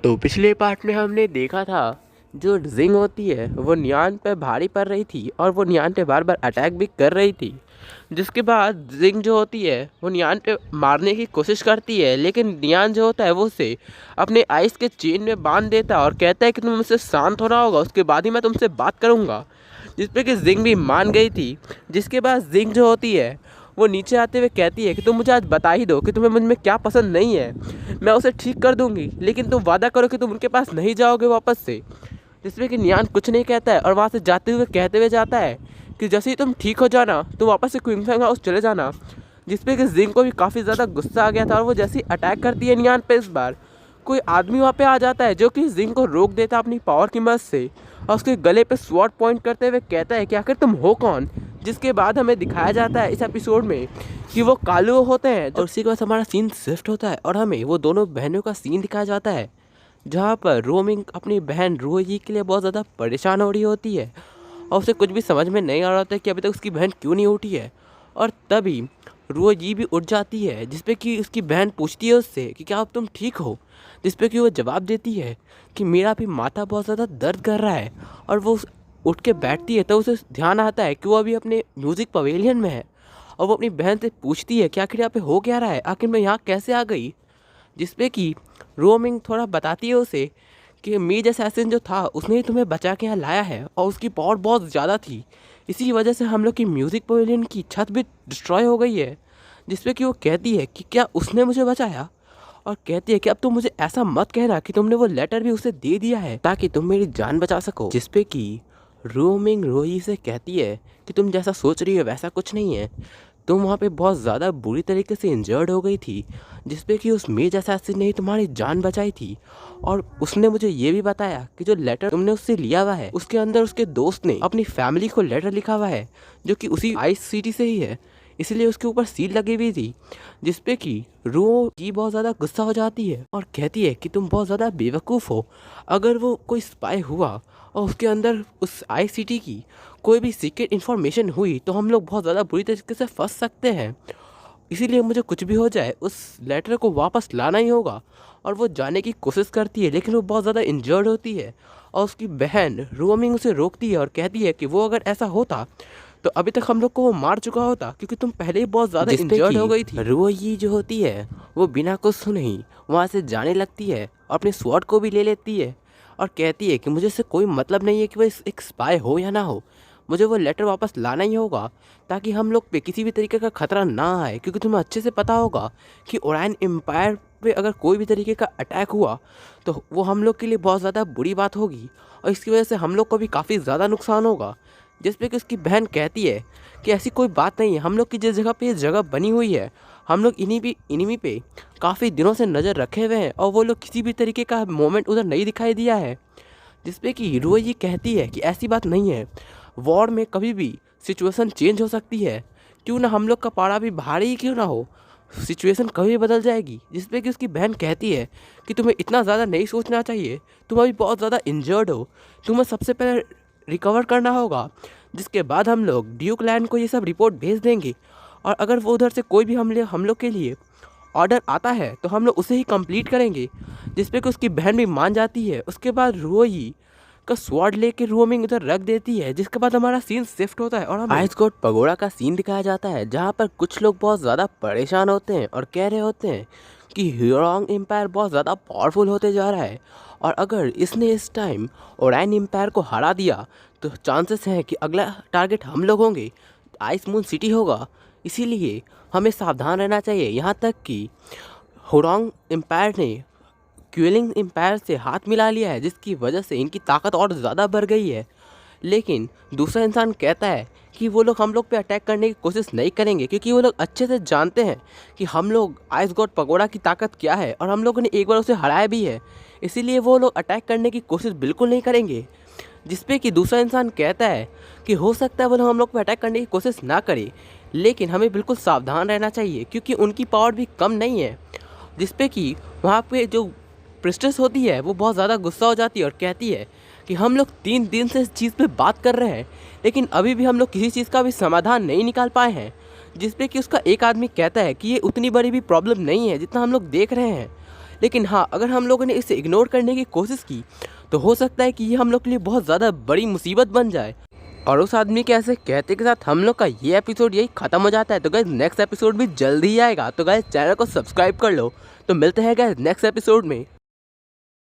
तो पिछले पार्ट में हमने देखा था जो जिंग होती है वो नियान पे भारी पड़ रही थी और वो नियान पे बार बार अटैक भी कर रही थी। जिसके बाद जिंग जो होती है वो नियान पे मारने की कोशिश करती है, लेकिन नियान जो होता है वो उसे अपने आइस के चेन में बांध देता है और कहता है कि तुम मुझसे शांत होना होगा, उसके बाद ही मैं तुमसे बात करूँगा। जिस पे कि जिंग भी मान गई थी। जिसके बाद जिंग जो होती है वो नीचे आते हुए कहती है कि तुम मुझे आज बता ही दो कि तुम्हें मुझ में क्या पसंद नहीं है, मैं उसे ठीक कर दूंगी, लेकिन तुम वादा करो कि तुम उनके पास नहीं जाओगे वापस से। जिसमें कि नियान कुछ नहीं कहता है और वहाँ से जाते हुए कहते हुए जाता है कि जैसे ही तुम ठीक हो जाना तो वापस से क्विंगफैंग हाउस चले जाना। जिसपे कि जिंग को भी काफ़ी ज़्यादा गुस्सा आ गया था और वो जैसे ही अटैक करती है नियान पे, इस बार कोई आदमी वहाँ पे आ जाता है जो कि जिंग को रोक देता है अपनी पावर की मदद से और उसके गले पे स्वॉर्ड पॉइंट करते हुए कहता है कि आखिर तुम हो कौन। जिसके बाद हमें दिखाया जाता है इस एपिसोड में कि वो कालू होते हैं। और उसी के बाद हमारा सीन शिफ्ट होता है और हमें वो दोनों बहनों का सीन दिखाया जाता है जहाँ पर रोमिंग अपनी बहन रूही के लिए बहुत ज़्यादा परेशान हो रही होती है और उसे कुछ भी समझ में नहीं आ रहा होता है कि अभी तक उसकी बहन क्यों नहीं उठी है। और तभी रूही भी उठ जाती है जिसपे कि उसकी बहन पूछती है उससे कि क्या अब तुम ठीक हो। जिसपे कि वो जवाब देती है कि मेरा भी माथा बहुत ज़्यादा दर्द कर रहा है। और वो उठ के बैठती है तो उसे ध्यान आता है कि वो अभी अपने म्यूज़िक पवेलियन में है और वो अपनी बहन से पूछती है कि आखिर यहाँ पे हो क्या रहा है, आखिर मैं यहाँ कैसे आ गई। जिसपे कि रोमिंग थोड़ा बताती है उसे कि मीज असैसिन जो था उसने ही तुम्हें बचा के यहाँ लाया है और उसकी पावर बहुत ज़्यादा थी, इसी वजह से हम लोग की म्यूज़िक पवेलियन की छत भी डिस्ट्रॉय हो गई है। जिसपे कि वो कहती है कि क्या उसने मुझे बचाया, और कहती है कि अब तुम मुझे ऐसा मत कहना कि तुमने वो लेटर भी उसे दे दिया है ताकि तुम मेरी जान बचा सको। जिसपे कि रोमिंग रोही से कहती है कि तुम जैसा सोच रही हो वैसा कुछ नहीं है, तुम वहाँ पे बहुत ज़्यादा बुरी तरीके से इंजर्ड हो गई थी। जिसपे कि उस मेज असैसिन ने ही तुम्हारी जान बचाई थी। और उसने मुझे ये भी बताया कि जो लेटर तुमने उससे लिया हुआ है उसके अंदर उसके दोस्त ने अपनी फैमिली को लेटर लिखा हुआ है जो कि उसी आइस सिटी से ही है, इसलिए उसके ऊपर सील लगी हुई थी। जिसपे कि रो की बहुत ज़्यादा गुस्सा हो जाती है और कहती है कि तुम बहुत ज़्यादा बेवकूफ़ हो, अगर वो कोई स्पाई हुआ और उसके अंदर उस आई सिटी की कोई भी सीक्रेट इन्फॉर्मेशन हुई तो हम लोग बहुत ज़्यादा बुरी तरीके से फंस सकते हैं, इसीलिए मुझे कुछ भी हो जाए उस लेटर को वापस लाना ही होगा। और वो जाने की कोशिश करती है लेकिन वो बहुत ज़्यादा इंजर्ड होती है और उसकी बहन रोमिंग उसे रोकती है और कहती है कि वो अगर ऐसा होता तो अभी तक हम लोग को वो मार चुका होता क्योंकि तुम पहले ही बहुत ज़्यादा इंजर्ड हो गई थी। रोही जो होती है वो बिना कुछ सुने ही वहाँ से जाने लगती है और अपने स्वॉर्ड को भी ले लेती है और कहती है कि मुझे इससे कोई मतलब नहीं है कि वो एक स्पाई हो या ना हो, मुझे वो लेटर वापस लाना ही होगा ताकि हम लोग पे किसी भी तरीके का खतरा ना आए। क्योंकि तुम्हें अच्छे से पता होगा कि ओराइन एम्पायर पे अगर कोई भी तरीके का अटैक हुआ तो वो हम लोग के लिए बहुत ज़्यादा बुरी बात होगी और इसकी वजह से हम लोग को भी काफ़ी ज़्यादा नुकसान होगा। जिस पे कि उसकी बहन कहती है कि ऐसी कोई बात नहीं है, हम लोग की जिस जगह पे ये जगह बनी हुई है हम लोग इन्हीं पे काफ़ी दिनों से नज़र रखे हुए हैं और वो लोग किसी भी तरीके का मोमेंट उधर नहीं दिखाई दिया है। जिसपे कि हीरो ये कहती है कि ऐसी बात नहीं है, वॉर में कभी भी सिचुएशन चेंज हो सकती है, क्यों ना हम लोग का पारा भी भारी ही क्यों ना हो, सिचुएशन कभी भी बदल जाएगी। जिसपे कि उसकी बहन कहती है कि तुम्हें इतना ज़्यादा नहीं सोचना चाहिए, तुम अभी बहुत ज़्यादा इंजर्ड हो, तुम्हें सबसे पहले रिकवर करना होगा, जिसके बाद हम लोग ड्यूक लैंड को ये सब रिपोर्ट भेज देंगे और अगर वो उधर से कोई भी हम लोग के लिए ऑर्डर आता है तो हम लोग उसे ही कंप्लीट करेंगे। जिस पे कि उसकी बहन भी मान जाती है। उसके बाद रोही का स्वॉर्ड लेके रोमिंग उधर रख देती है। जिसके बाद हमारा सीन शिफ्ट होता है और हमें आइस कोट पगोड़ा का सीन दिखाया जाता है जहाँ पर कुछ लोग बहुत ज़्यादा परेशान होते हैं और कह रहे होते हैं कि ह्यूरोंग एम्पायर बहुत ज़्यादा पावरफुल होते जा रहा है और अगर इसने इस टाइम ओराइन एम्पायर को हरा दिया तो चांसेस हैं कि अगला टारगेट हम लोग होंगे, आइस मून सिटी होगा, इसीलिए हमें सावधान रहना चाहिए। यहाँ तक कि हुरोंग एम्पायर ने क्यूलिंग एम्पायर से हाथ मिला लिया है जिसकी वजह से इनकी ताकत और ज़्यादा बढ़ गई है। लेकिन दूसरा इंसान कहता है कि वो लोग हम लोग पे अटैक करने की कोशिश नहीं करेंगे क्योंकि वो लोग अच्छे से जानते हैं कि हम लोग आइस गॉड पगोड़ा की ताकत क्या है और हम लोगों ने एक बार उसे हराया भी है, इसीलिए वो लोग अटैक करने की कोशिश बिल्कुल नहीं करेंगे। जिसपे कि दूसरा इंसान कहता है कि हो सकता है वो लोग हम लोग पे अटैक करने की कोशिश ना करे, लेकिन हमें बिल्कुल सावधान रहना चाहिए क्योंकि उनकी पावर भी कम नहीं है। जिसपे कि वहाँ पे जो प्रिस्टेस होती है वो बहुत ज़्यादा गुस्सा हो जाती है और कहती है कि हम लोग 3 दिन से इस चीज़ पे बात कर रहे हैं लेकिन अभी भी हम लोग किसी चीज़ का भी समाधान नहीं निकाल पाए हैं। जिस पे कि उसका एक आदमी कहता है कि ये उतनी बड़ी भी प्रॉब्लम नहीं है जितना हम लोग देख रहे हैं, लेकिन हाँ, अगर हम लोगों ने इसे इग्नोर करने की कोशिश की तो हो सकता है कि ये हम लोग के लिए बहुत ज़्यादा बड़ी मुसीबत बन जाए। और उस आदमी के ऐसे कहते के साथ हम लोग का ये एपिसोड यही ख़त्म हो जाता है। तो गाइस नेक्स्ट एपिसोड भी जल्दी ही आएगा, तो गाइस चैनल को सब्सक्राइब कर लो। तो मिलते हैं गाइस नेक्स्ट एपिसोड में।